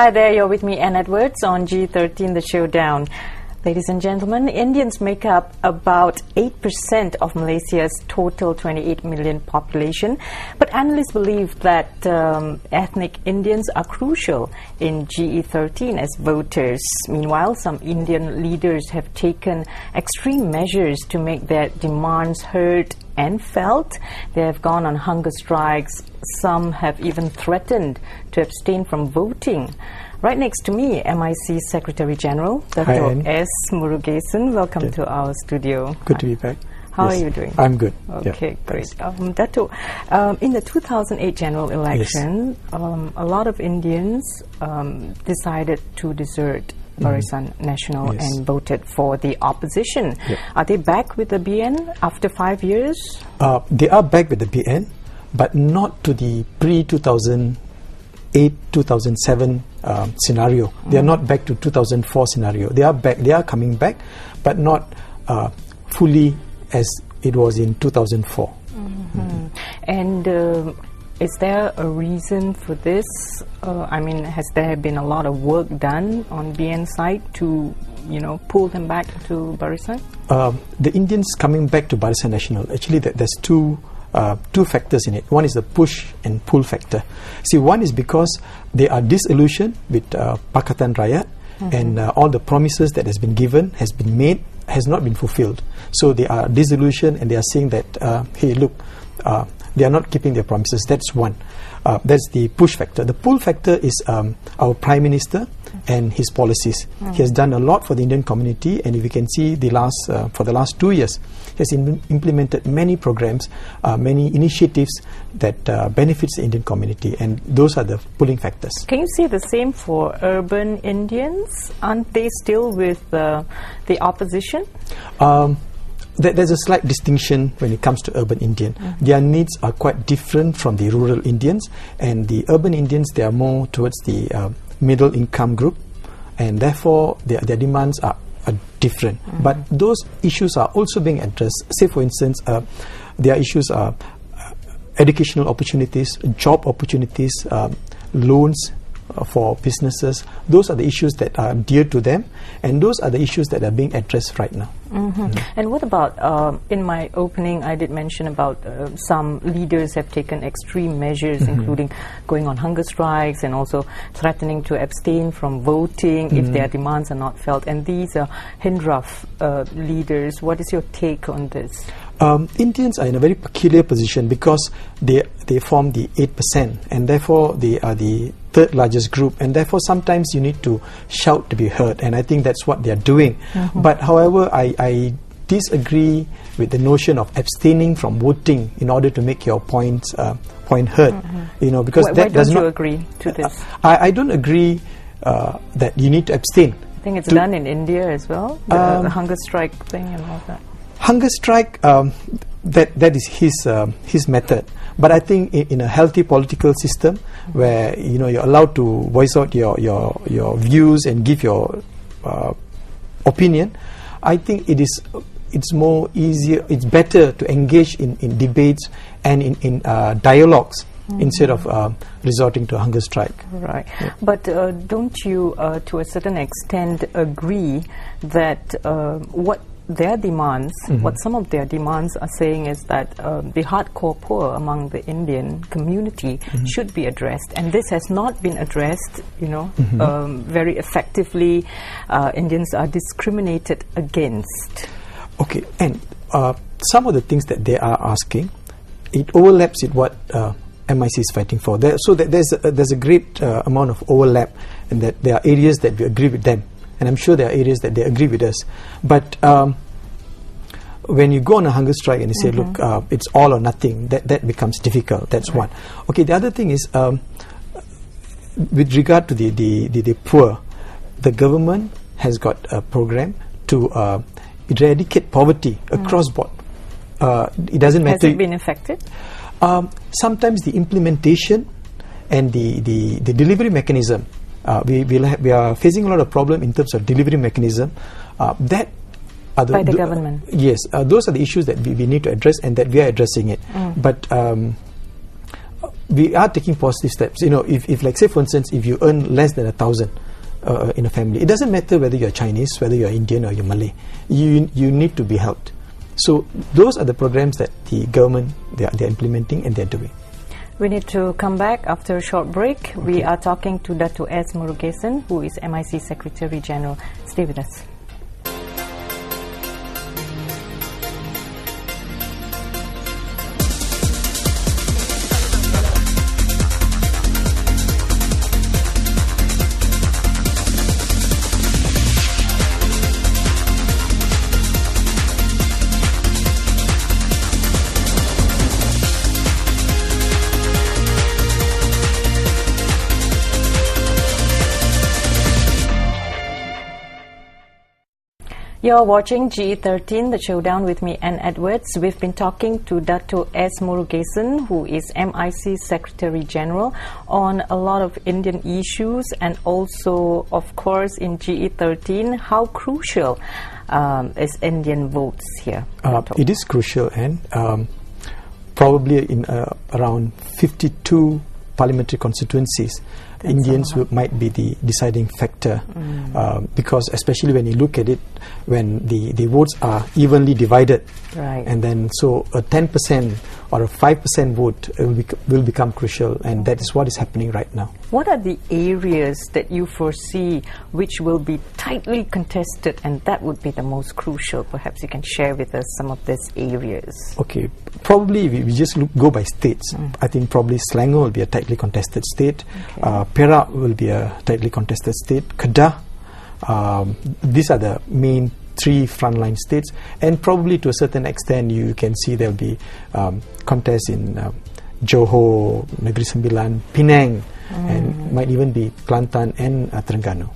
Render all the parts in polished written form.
Hi there, you're with me, Ann Edwards, on GE13 The Showdown. Ladies and gentlemen, Indians make up about 8% of Malaysia's total 28 million population, but analysts believe that ethnic Indians are crucial in GE13 as voters. Meanwhile, some Indian leaders have taken extreme measures to make their demands heard and felt. They have gone on hunger strikes. Some have even threatened to abstain from voting. Right next to me, MIC Secretary General Datuk S. Murugesan. Welcome to our studio. Good to be back. How are you doing? I'm good. Okay, great. Datuk, in the 2008 general election, a lot of Indians decided to desert Barisan Nasional and voted for the opposition. Are they back with the BN after 5 years? They are back with the BN, but not to the pre-2008, 2007 scenario. They are not back to 2004 scenario. They are back. They are coming back, but not fully as it was in 2004. And is there a reason for this? I mean, has there been a lot of work done on BN side to, pull them back to Barisan? The Indians coming back to Barisan Nasional, actually there's two factors in it. One is the push and pull factor. See, one is because they are disillusioned with Pakatan Rakyat, and all the promises that has been given, has been made, has not been fulfilled. So they are disillusioned, and they are saying that, hey, look, they are not keeping their promises. That's one. That's the push factor. The pull factor is our Prime Minister and his policies. He has done a lot for the Indian community, and if you can see for the last 2 years, he has implemented many programs, many initiatives that benefits the Indian community, and those are the pulling factors. Can you say the same for urban Indians? Aren't they still with the opposition? There's a slight distinction when it comes to urban Indian. Their needs are quite different from the rural Indians, and the urban Indians, they are more towards the middle income group, and therefore their demands are different. But those issues are also being addressed. Say for instance, their issues are educational opportunities, job opportunities, loans for businesses. Those are the issues that are dear to them, and those are the issues that are being addressed right now. And what about, in my opening I did mention about some leaders have taken extreme measures, including going on hunger strikes and also threatening to abstain from voting if their demands are not felt, and these are Hindraf leaders. What is your take on this? Indians are in a very peculiar position because they form the 8%, and therefore they are the third largest group, and therefore sometimes you need to shout to be heard, and I think that's what they are doing. But however, I disagree with the notion of abstaining from voting in order to make your point heard. Because why don't you agree to this? I don't agree that you need to abstain. I think it's done in India as well, the hunger strike thing and all that. Hunger strike, that is his method. But I think in a healthy political system where you're allowed to voice out your views and give your opinion, I think it's more easier. It's better to engage in debates and in dialogues instead of resorting to a hunger strike. Right. But don't you, to a certain extent, agree that what their demands, what some of their demands are saying is that the hardcore poor among the Indian community should be addressed, and this has not been addressed, very effectively. Indians are discriminated against. Okay, and some of the things that they are asking, it overlaps with what MIC is fighting for. There's a great amount of overlap, and that there are areas that we agree with them, and I'm sure there are areas that they agree with us. But when you go on a hunger strike and you say, look, it's all or nothing, that becomes difficult. That's one. Okay, the other thing is, with regard to the poor, the government has got a program to eradicate poverty across board. It doesn't matter. Has it been effective? Sometimes the implementation and the delivery mechanism, we are facing a lot of problem in terms of delivery mechanism. That are by the government. Yes, those are the issues that we need to address, and that we are addressing it. But we are taking positive steps. You know, if like say for instance, if you earn less than 1,000 in a family, it doesn't matter whether you're Chinese, whether you're Indian or you're Malay, you need to be helped. So those are the programs that the government they're implementing and they're doing. We need to come back after a short break. Okay. We are talking to Datuk S Murugesan, who is MIC Secretary General. Stay with us. You're watching GE13, the Showdown with me, Anne Edwards. We've been talking to Datuk S Murugesan, who is MIC Secretary General, on a lot of Indian issues, and also, of course, in GE13, how crucial is Indian votes here? It is crucial, and probably in around 52 parliamentary constituencies, Indians might be the deciding factor, because especially when you look at it, when the votes are evenly divided, right, and then so a 10% or a 5% vote will become crucial, and that is what is happening right now. What are the areas that you foresee which will be tightly contested, and that would be the most crucial? Perhaps you can share with us some of these areas. Okay, probably we just go by states. I think probably Selangor will be a tightly contested state. Okay. Perak will be a tightly contested state. Kedah. These are the main three frontline states, and probably to a certain extent you can see there will be contests in Johor, Negeri Sembilan, Penang, and might even be Kelantan and Terengganu.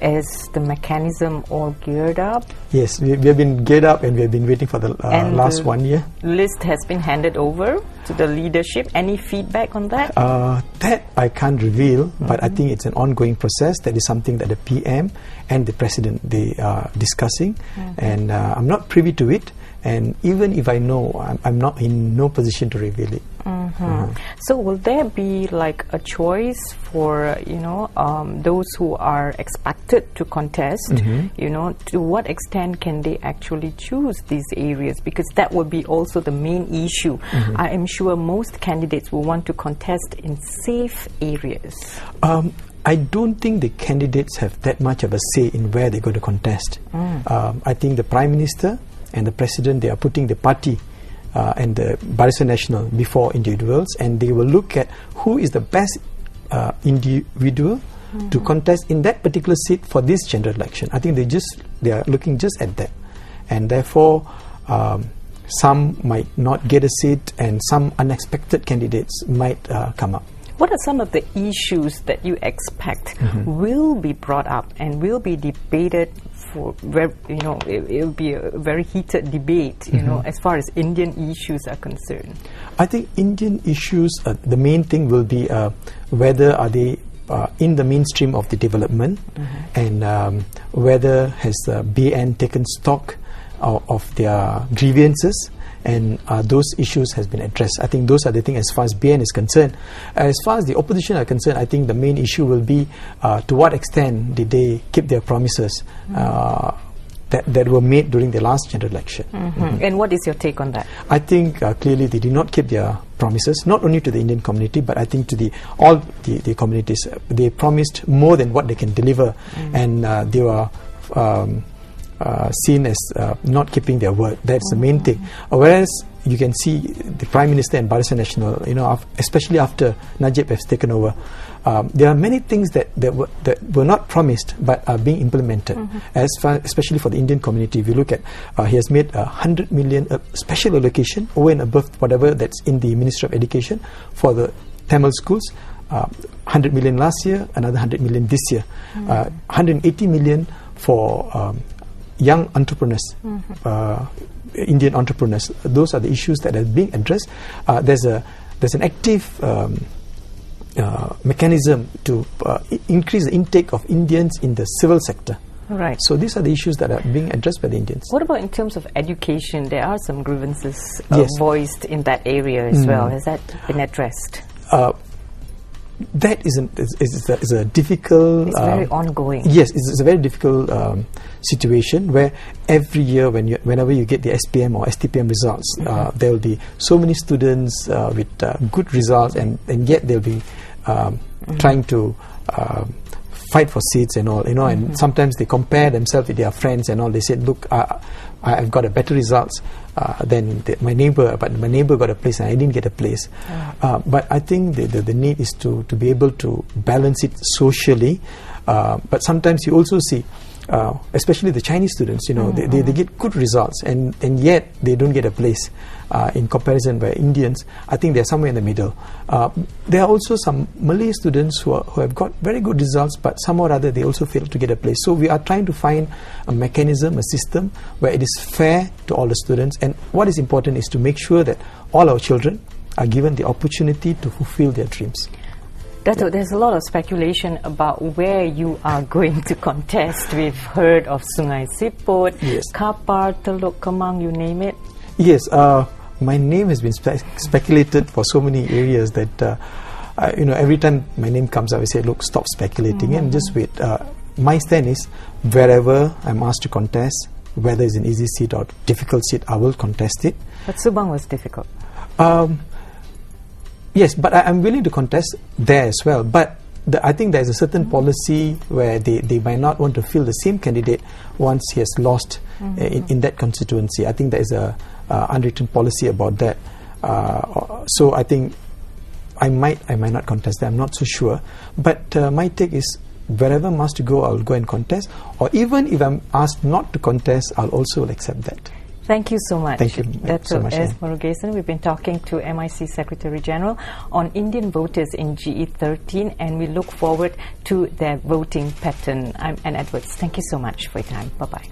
Is the mechanism all geared up? Yes, we have been geared up, and we have been waiting for the last 1 year. List has been handed over to the leadership. Any feedback on that? That I can't reveal, but I think it's an ongoing process. That is something that the PM and the President they are discussing, and I'm not privy to it. And even if I know, I'm not in no position to reveal it. So will there be like a choice for, you know, those who are expected to contest, you know, to what extent can they actually choose these areas? Because that would be also the main issue. I am sure most candidates will want to contest in safe areas. I don't think the candidates have that much of a say in where they're going to contest. I think the Prime Minister and the President, they are putting the party and the Barisan Nasional before individuals, and they will look at who is the best individual to contest in that particular seat for this general election. I think they are looking just at that, and therefore some might not get a seat, and some unexpected candidates might come up. What are some of the issues that you expect will be brought up and will be debated for, you know, it will be a very heated debate, you know, as far as Indian issues are concerned? I think Indian issues, the main thing will be whether are they in the mainstream of the development, and whether has the BN taken stock of their grievances, and those issues has been addressed. I think those are the things as far as BN is concerned. As far as the opposition are concerned, I think the main issue will be to what extent did they keep their promises that were made during the last general election. And what is your take on that? I think clearly they did not keep their promises, not only to the Indian community, but I think to all the communities. They promised more than what they can deliver, and they were seen as not keeping their word. That's the main thing. Whereas you can see the Prime Minister and Barisan Nasional, you know, especially after Najib has taken over, there are many things that were not promised but are being implemented. Especially for the Indian community, if you look at, he has made 100 million special allocation over and above whatever that's in the Ministry of Education for the Tamil schools. 100 million last year, another 100 million this year, 180 million for young entrepreneurs, Indian entrepreneurs. Those are the issues that are being addressed. There's an active mechanism to increase the intake of Indians in the civil sector. Right. So these are the issues that are being addressed by the Indians. What about in terms of education? There are some grievances Yes. voiced in that area as well. Has that been addressed? That is a difficult... It's very ongoing. Yes, it's a very difficult situation where every year whenever you get the SPM or STPM results, there will be so many students with good results, and yet they'll be trying to fight for seats and all, and sometimes they compare themselves with their friends and all. They said, look, I've got a better results than my neighbor, but my neighbor got a place and I didn't get a place. But I think the need is to be able to balance it socially. But sometimes you also see, especially the Chinese students, they get good results and yet they don't get a place in comparison by Indians. I think they're somewhere in the middle. There are also some Malay students who have got very good results, but somehow or other they also fail to get a place. So we are trying to find a mechanism, a system where it is fair to all the students, and what is important is to make sure that all our children are given the opportunity to fulfill their dreams. Dato', there's a lot of speculation about where you are going to contest. We've heard of Sungai Siput, Yes. Kapar, Teluk Kemang, you name it. Yes, my name has been speculated for so many areas that every time my name comes up, I say, look, stop speculating and just wait. My stand is, wherever I'm asked to contest, whether it's an easy seat or difficult seat, I will contest it. But Subang was difficult. Yes, but I'm willing to contest there as well. But I think there's a certain policy where they might not want to fill the same candidate once he has lost in that constituency. I think there is a unwritten policy about that. So I think I might not contest that. I'm not so sure. But my take is, wherever I'm asked to go, I'll go and contest. Or even if I'm asked not to contest, I'll also accept that. Thank you so much. Thank you so much. Datuk S. Murugesan. We've been talking to MIC Secretary General on Indian voters in GE13, and we look forward to their voting pattern. I'm Anne Edwards. Thank you so much for your time. Bye-bye.